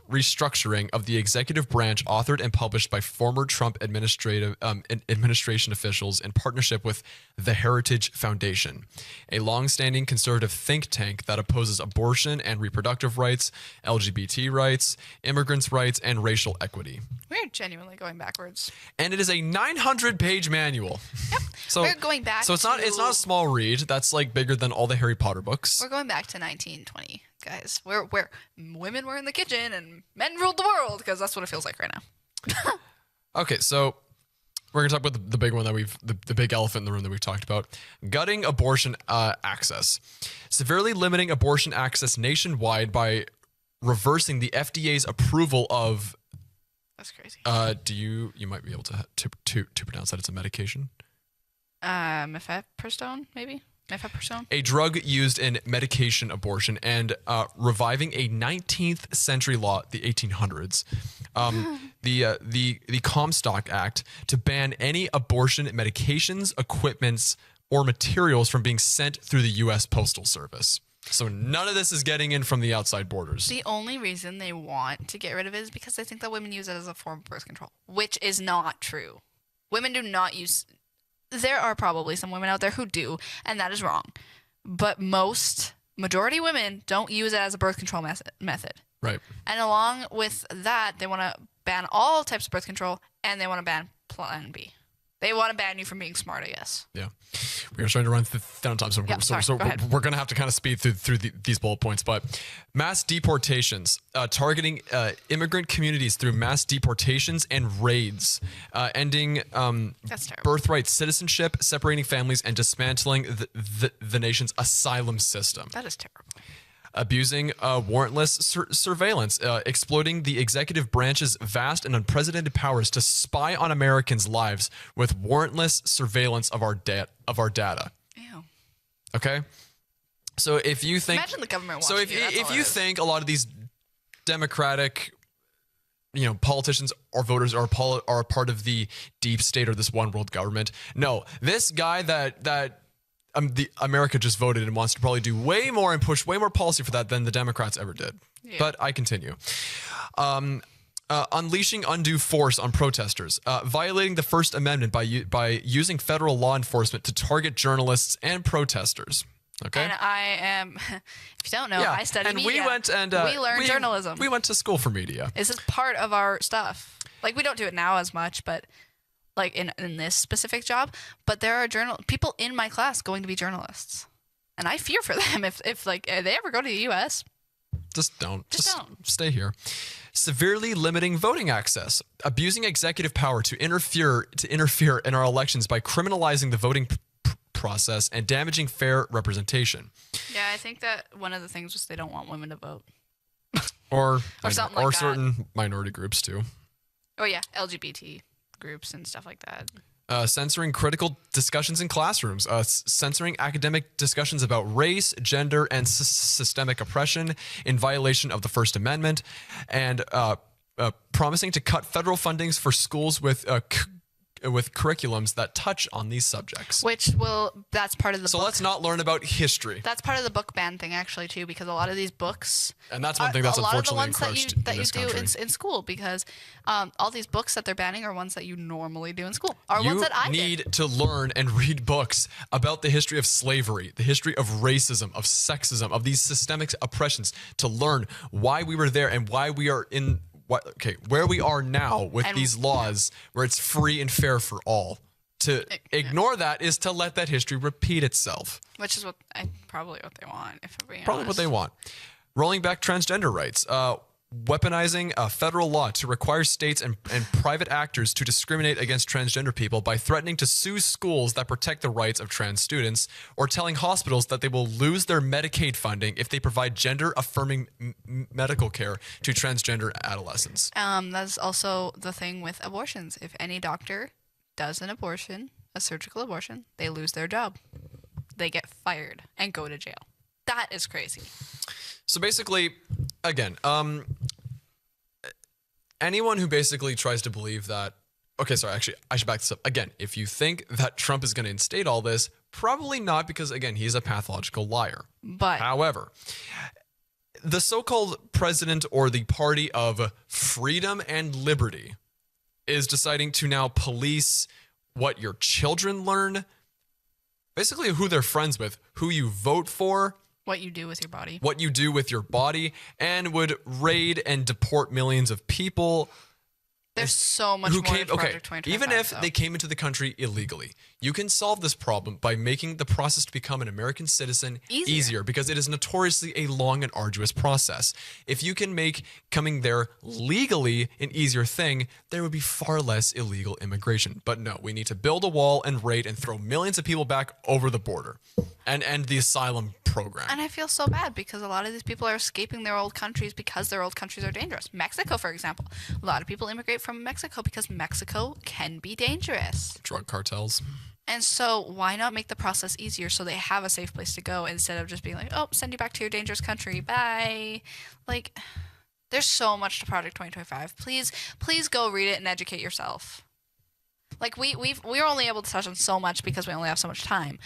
restructuring of the executive branch, authored and published by former Trump administration officials in partnership with the Heritage Foundation, a long-standing conservative think tank that opposes abortion and reproductive rights, LGBT rights, immigrants' rights, and racial equity. We're genuinely going backwards. And it is a 900-page manual. Yep. So We're going back. So it's not a small read. That's like bigger than all the Harry Potter books. We're going back to 1920, guys. Where women were in the kitchen and men ruled the world, because that's what it feels like right now. Okay, so we're gonna talk about the big one that the big elephant in the room that we've talked about: gutting abortion access, severely limiting abortion access nationwide by reversing the FDA's approval of. That's crazy. You might be able to pronounce that? It's a medication. Mifepristone, maybe? Mifepristone? A drug used in medication abortion, and reviving a 19th century law, the 1800s, the Comstock Act, to ban any abortion medications, equipments, or materials from being sent through the U.S. Postal Service. So none of this is getting in from the outside borders. The only reason they want to get rid of it is because they think that women use it as a form of birth control, which is not true. Women do not use... There are probably some women out there who do, and that is wrong. But majority women don't use it as a birth control method. Right. And along with that, they want to ban all types of birth control, and they want to ban Plan B. They want to ban you from being smart, I guess. Yeah. We are trying to run down time, so, Go ahead. we're going to have to kind of speed through these bullet points. But mass deportations, targeting immigrant communities through mass deportations and raids, ending That's terrible. birthright citizenship, separating families, and dismantling the nation's asylum system. That is terrible. Abusing warrantless surveillance, exploiting the executive branch's vast and unprecedented powers to spy on Americans' lives with warrantless surveillance of our data. Ew. Okay, so if you think, Imagine the government so watching you, that's if all you it is. think a lot of these Democratic, politicians or voters are a part of the deep state or this one world government, no, this guy that America just voted and wants to probably do way more and push way more policy for that than the Democrats ever did. Yeah. But I continue. Unleashing undue force on protesters, violating the First Amendment by using federal law enforcement to target journalists and protesters. Okay. And I am, if you don't know, I study and media. we went and we learned journalism. We went to school for media. This is part of our stuff. Like, we don't do it now as much, but like in this specific job, but there are people in my class going to be journalists, and I fear for them if they ever go to the U.S. Just don't. Just don't. Stay here. Severely limiting voting access, abusing executive power to interfere in our elections by criminalizing the voting process and damaging fair representation. Yeah, I think that one of the things was they don't want women to vote, Or something like that. certain minority groups too. Oh yeah, LGBT groups and stuff like that. Censoring critical discussions in classrooms, censoring academic discussions about race, gender, and systemic oppression in violation of the First Amendment, and promising to cut federal fundings for schools with curriculums that touch on these subjects. That's part of the So book. let's not learn about history. That's part of the book ban thing, actually, too, because a lot of these books, And that's one thing that's a lot of the unfortunately ones that encroached you in this do country. in school, because all these books that they're banning are ones that you normally do in school, are ones You that I need did. to learn and read books about the history of slavery, the history of racism, of sexism, of these systemic oppressions, to learn why we were there and why we are where we are now with And- these laws where it's free and fair for all. To ignore that is to let that history repeat itself. Which is probably what they want, if we're being Probably what honest. they want. Rolling back transgender rights. Weaponizing federal law to require states and private actors to discriminate against transgender people by threatening to sue schools that protect the rights of trans students, or telling hospitals that they will lose their Medicaid funding if they provide gender-affirming medical care to transgender adolescents. That's also the thing with abortions. If any doctor does an abortion, a surgical abortion, they lose their job. They get fired and go to jail. That is crazy. So basically, again, anyone who basically tries to believe that, okay, sorry, actually, I should back this up. Again, if you think that Trump is going to instate all this, probably not, because again, he's a pathological liar. But However, the so-called president or the party of freedom and liberty is deciding to now police what your children learn, basically who they're friends with, who you vote for, what you do with your body. what you do with your body, and would raid and deport millions of people There's so much who more came. to Okay, Project 2025, even if though. they came into the country illegally, you can solve this problem by making the process to become an American citizen easier, because it is notoriously a long and arduous process. If you can make coming there legally an easier thing, there would be far less illegal immigration. But no, we need to build a wall and raid and throw millions of people back over the border and end the asylum program. And I feel so bad because a lot of these people are escaping their old countries because their old countries are dangerous. Mexico, for example. A lot of people immigrate from Mexico because Mexico can be dangerous. Drug cartels. And so why not make the process easier so they have a safe place to go instead of just being like, oh, send you back to your dangerous country. Bye. Like, there's so much to Project 2025. Please go read it and educate yourself. Like, we're only able to touch on so much because we only have so much time.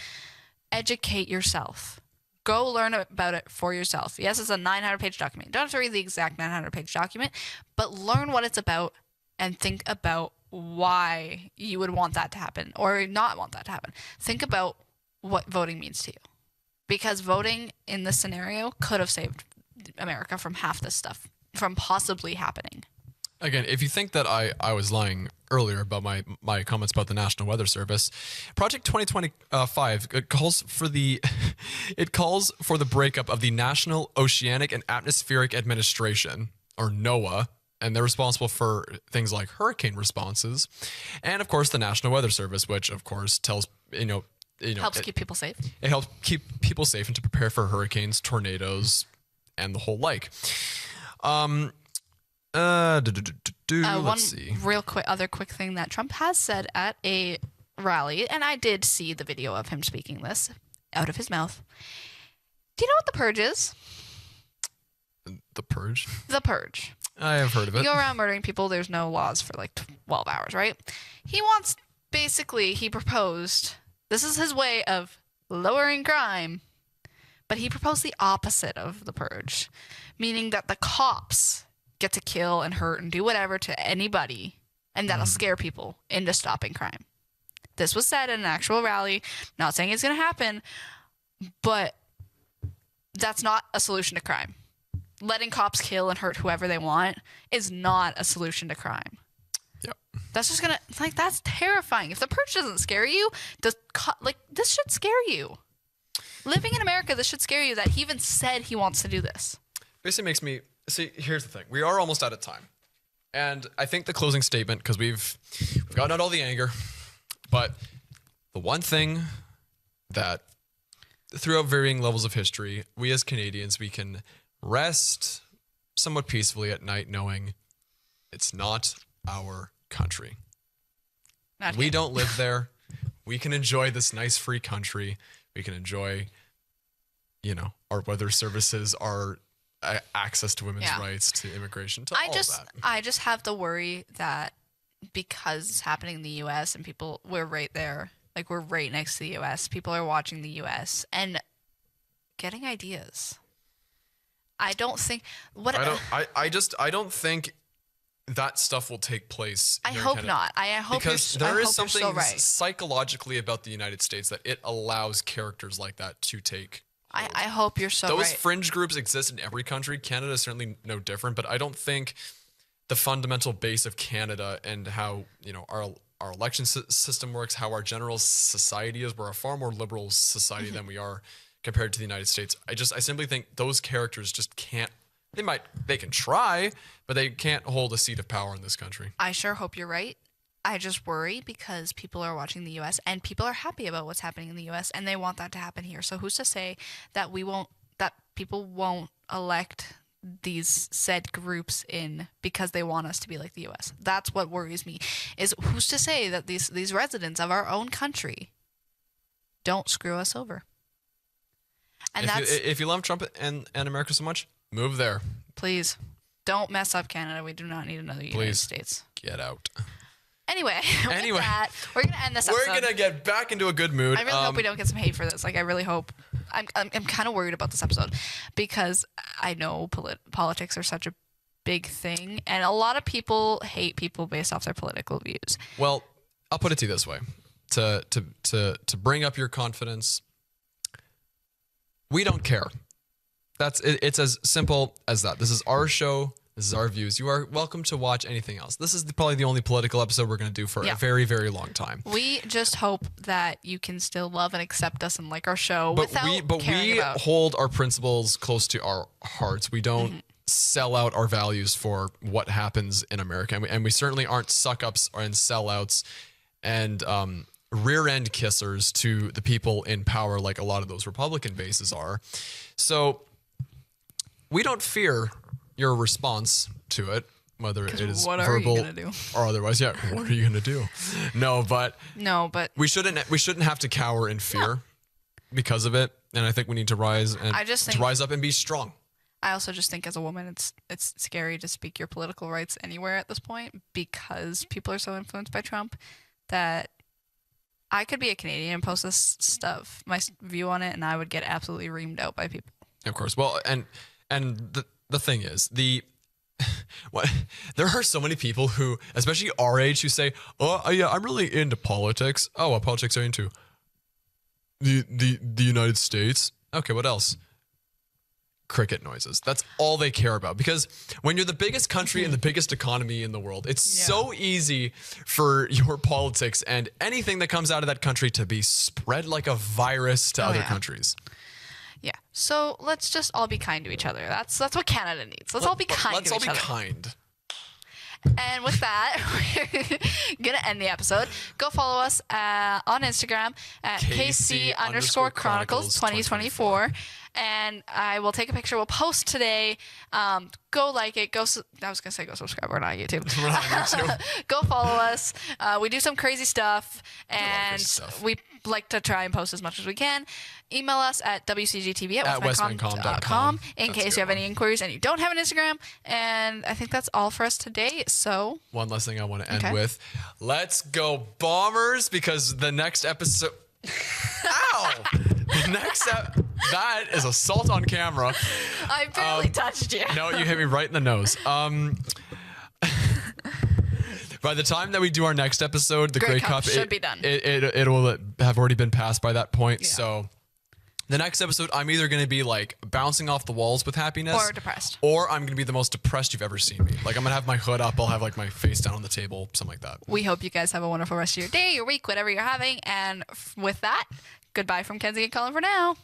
Educate yourself. Go learn about it for yourself. Yes, it's a 900-page document. You don't have to read the exact 900-page document, but learn what it's about and think about why you would want that to happen or not want that to happen. Think about what voting means to you. Because voting in this scenario could have saved America from half this stuff from possibly happening. Again, if you think that I was lying earlier about my comments about the National Weather Service, Project 2025 it calls for the breakup of the National Oceanic and Atmospheric Administration, or NOAA, and they're responsible for things like hurricane responses, and of course the National Weather Service, which of course tells Helps keep people safe. It helps keep people safe and to prepare for hurricanes, tornadoes, and the whole like. Let's see. Real quick, other quick thing that Trump has said at a rally, and I did see the video of him speaking this out of his mouth. Do you know what the purge is? The purge? The purge. I have heard of it. You go around murdering people. There's no laws for like 12 hours, right? He proposed, this is his way of lowering crime, but he proposed the opposite of the purge, meaning that the cops get to kill and hurt and do whatever to anybody, and that'll scare people into stopping crime. This was said at an actual rally. Not saying it's going to happen, but that's not a solution to crime. Letting cops kill and hurt whoever they want is not a solution to crime. Yep. That's just going to, like, that's terrifying. If the purge doesn't scare you, this should scare you. Living in America, this should scare you that he even said he wants to do this. Basically makes me, see, here's the thing. We are almost out of time. And I think the closing statement, because we've gotten out all the anger, but the one thing that throughout varying levels of history, we as Canadians, we can rest somewhat peacefully at night knowing it's not our country. We don't live there. We can enjoy this nice free country. We can enjoy, our weather services, our access to women's rights, to immigration, to all of that. I just have the worry that because it's happening in the U.S. and we're right there, like we're right next to the U.S., people are watching the U.S. and getting ideas. I don't think I don't think that stuff will take place. I hope not. I hope because there is something so right. psychologically about the United States that it allows characters like that to take. I hope you're so Those right. fringe groups exist in every country. Canada is certainly no different, but I don't think the fundamental base of Canada and how our election system works, how our general society is, we're a far more liberal society than we are compared to the United States. I simply think those characters just can't. They can try, but they can't hold a seat of power in this country. I sure hope you're right. I just worry because people are watching the U.S. and people are happy about what's happening in the U.S. and they want that to happen here. So who's to say that people won't elect these said groups in because they want us to be like the U.S. That's what worries me. Is who's to say that these residents of our own country don't screw us over? And if you love Trump and America so much, move there. Please don't mess up Canada. We do not need another United States. Get out. Anyway, with that, we're gonna end this episode. We're gonna get back into a good mood. I really hope we don't get some hate for this. Like, I really hope. I'm kind of worried about this episode because I know politics are such a big thing, and a lot of people hate people based off their political views. Well, I'll put it to you this way: to bring up your confidence. We don't care. It's as simple as that. This is our show. This is our views. You are welcome to watch anything else. This is probably the only political episode we're going to do for a very, very long time. We just hope that you can still love and accept us and like our show but we hold our principles close to our hearts. We don't sell out our values for what happens in America. And we certainly aren't suck-ups and sellouts and rear-end kissers to the people in power like a lot of those Republican bases are. So we don't fear your response to it, whether it is verbal or otherwise. Yeah, what are you gonna do? No, but we shouldn't have to cower in fear because of it. And I think we need to rise up and be strong. I also just think as a woman, it's scary to speak your political rights anywhere at this point because people are so influenced by Trump that I could be a Canadian and post this stuff, my view on it, and I would get absolutely reamed out by people. Of course. Well, and the thing is, there are so many people who, especially our age, who say, "Oh, yeah, I'm really into politics." Oh, what politics are you into? The United States. Okay, what else? cricket noises. That's all they care about. Because when you're the biggest country and the biggest economy in the world, it's so easy for your politics and anything that comes out of that country to be spread like a virus to other countries. Yeah. So let's just all be kind to each other. That's what Canada needs. Let's all be kind to each other. Let's all be kind. And with that, we're going to end the episode. Go follow us on Instagram at KC_Chronicles 2024. And I will take a picture. We'll post today. Go like it. I was going to say go subscribe. We're not on YouTube. We're not on YouTube. Go follow us. We do some crazy stuff. And we like to try and post as much as we can. Email us at WCGTV@westmancom.com in case you have any inquiries and you don't have an Instagram. And I think that's all for us today. So one last thing I want to end with. Let's go Bombers, because the next episode... Ow! That is assault on camera. I barely touched you. No, you hit me right in the nose. By the time that we do our next episode, the Grey Cup should be done. It will have already been passed by that point. Yeah. So the next episode, I'm either going to be like bouncing off the walls with happiness, or depressed, or I'm going to be the most depressed you've ever seen me. Like I'm going to have my hood up, I'll have like my face down on the table, something like that. We hope you guys have a wonderful rest of your day, your week, whatever you're having. And with that, goodbye from Kenzie and Colin for now.